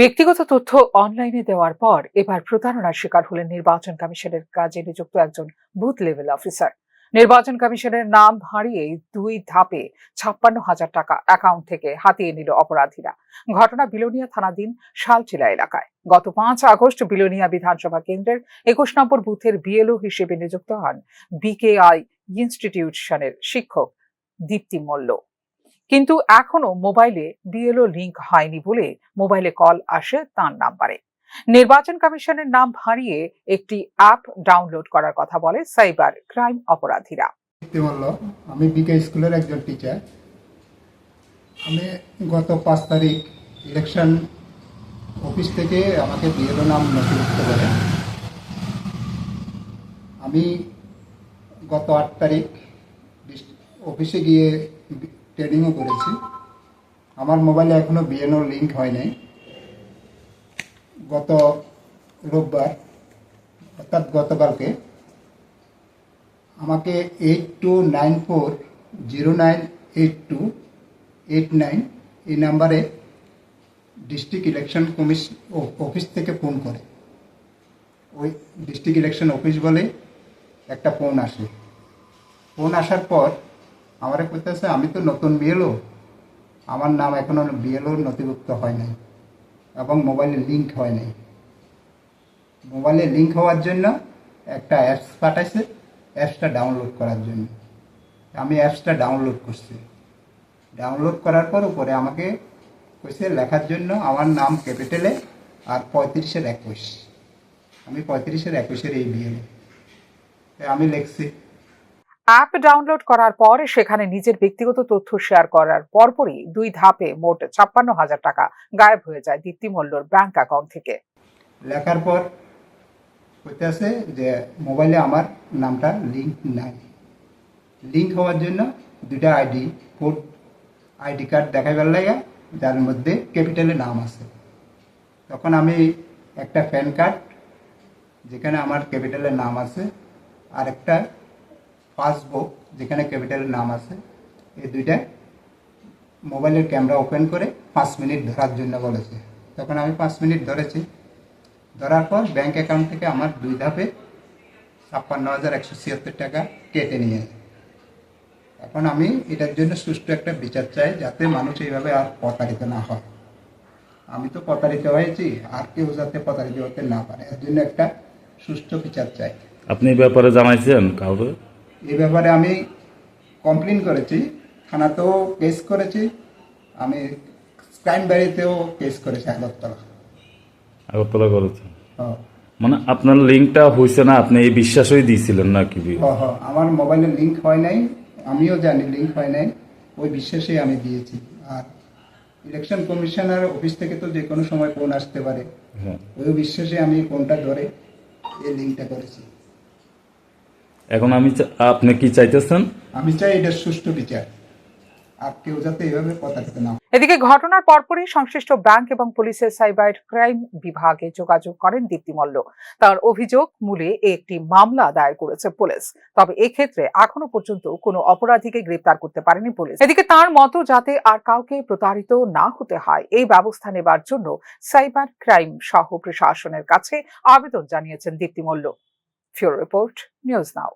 ব্যক্তিগত তথ্য অনলাইনে দেওয়ার পর এবার প্রতারণার শিকার হলেন নির্বাচন কমিশনের কাজে নিযুক্ত একজন বুথ লেভেল অফিসার। নির্বাচন কমিশনের নাম হারিয়ে 2 ধাপে 56,000 টাকা অ্যাকাউন্ট থেকে হাতিয়ে নিল অপরাধীরা। ঘটনা বিলোনিয়া থানাধীন শালচিলা এলাকায়। গত 5 আগস্ট বিলোনিয়া বিধানসভা কেন্দ্রের 21 নম্বর বুথের বিএলও হিসেবে নিযুক্ত হন বিকেআই ইনস্টিটিউশনের শিক্ষক দীপ্তি মল্ল। কিন্তু এখনো মোবাইলে বিএলও লিংক হয়নি বলে মোবাইলে কল আসে তার নাম্বারে। নির্বাচন কমিশনের নাম হারিয়ে একটি অ্যাপ ডাউনলোড করার কথা বলে সাইবার ক্রাইম অপরাধীরা। আমি বিকে স্কুলের একজন টিচার। আমি গত 5 তারিখ ইলেকশন অফিস থেকে আমাকে বিএলও নাম নথিভুক্ত করে। আমি গত 8 তারিখ অফিসে গিয়ে ট্রেনিংও করেছি। আমার মোবাইলে এখনো বিএলও লিঙ্ক হয় নাই। গত রোববার অর্থাৎ গতকালকে আমাকে 8294098289 এই নাম্বারে ডিস্ট্রিক্ট ইলেকশন কমিশন অফিস থেকে ফোন করে। ওই ডিস্ট্রিক্ট ইলেকশন অফিস বলে একটা ফোন আসে। ফোন আসার পর আমার বলতেছে, আমি তো নতুন বিএলও, আমার নাম এখনো বিএলও নথিভুক্ত হয় নাই এবং মোবাইলে লিঙ্ক হয় নাই। মোবাইলে লিঙ্ক হওয়ার জন্য একটা অ্যাপস পাঠাইছে, অ্যাপসটা ডাউনলোড করার জন্য। আমি অ্যাপসটা ডাউনলোড করছি। ডাউনলোড করার পর উপরে আমাকে কইছে লেখার জন্য আমার নাম ক্যাপিটালে আর 35-এর 21। আমি 35-এর 21-এর এই বিএলও। আমি লিখছি। অ্যাপ ডাউনলোড করার পর সেখানে নিজের ব্যক্তিগত তথ্য শেয়ার করার পরপরই 2 ধাপে মোট 56,000 টাকা গায়েব হয়ে যায় দীপ্তি মল্লর ব্যাংক অ্যাকাউন্ট থেকে। লেখার পর কইতেছে যে মোবাইলে আমার নামটা লিঙ্ক নাই। লিঙ্ক হওয়ার জন্য 2টা আইডি কার্ড দেখাইবার লাগে, যার মধ্যে ক্যাপিটালে নাম আছে। তখন আমি একটা প্যান কার্ড যেখানে আমার ক্যাপিটালের নাম আছে আর একটা পাসবুক যেখানে ক্যাপিটালের নাম আছে, এই 2টা মোবাইলের ক্যামেরা ওপেন করে 5 মিনিট ধরার জন্য বলেছে। তখন আমি 5 মিনিট ধরেছি। ধরার পর ব্যাংক অ্যাকাউন্ট থেকে আমার 2 ধাপে 56,176 টাকা কেটে নিয়ে। এখন আমি এটার জন্য সুষ্ঠু একটা বিচার চাই, যাতে মানুষ এইভাবে আর প্রতারিত না হয়। আমি তো প্রতারিত হয়েছি, আর কেউ যাতে প্রতারিত হতে না পারে, এর জন্য একটা সুষ্ঠু বিচার চাই। আপনি এই ব্যাপারে জানাইছেন কাউকে? এই ব্যাপারে আমি কমপ্লেন করেছি, থানাতেও কেস করেছি, আমি ক্রাইম ব্যারিতেও কেস করেছি আগরতলা করেছেন। হ্যাঁ। মানে আপনার লিঙ্কটা হয়েছে না, আপনি এই বিশ্বাসই দিয়েছিলেন না কি? আমার মোবাইলে লিঙ্ক হয় নাই, আমিও জানি লিঙ্ক হয় নাই, ওই বিশ্বাসে আমি দিয়েছি। আর ইলেকশন কমিশনার অফিস থেকে তো যে কোনো সময় ফোন আসতে পারে, ওই বিশ্বাসে আমি ফোনটা ধরে এই লিঙ্কটা করেছি। এখন আপনি কি চাইতেছেন? আমি চাই এটা সুষ্ঠু বিচার, আর কেউ যাতে এইভাবে প্রতারিত না। এদিকে ঘটনার পরপরই সংশ্লিষ্ট ব্যাংক এবং পুলিশের সাইবার ক্রাইম বিভাগে যোগাযোগ করেন দীপ্তি মল্ল। তার অভিযোগ মূলে একটি মামলা দায়ের করেছে পুলিশ। তবে এক্ষেত্রে এখনো পর্যন্ত কোনো অপরাধীকে গ্রেপ্তার করতে পারেনি পুলিশ। এদিকে তার মতো যাতে আর কাউকে প্রতারিত না হতে হয়, এই ব্যবস্থা নেবার জন্য সাইবার ক্রাইম সহ প্রশাসনের কাছে আবেদন জানিয়েছেন Dipti Malla. Bureau report, News নাও।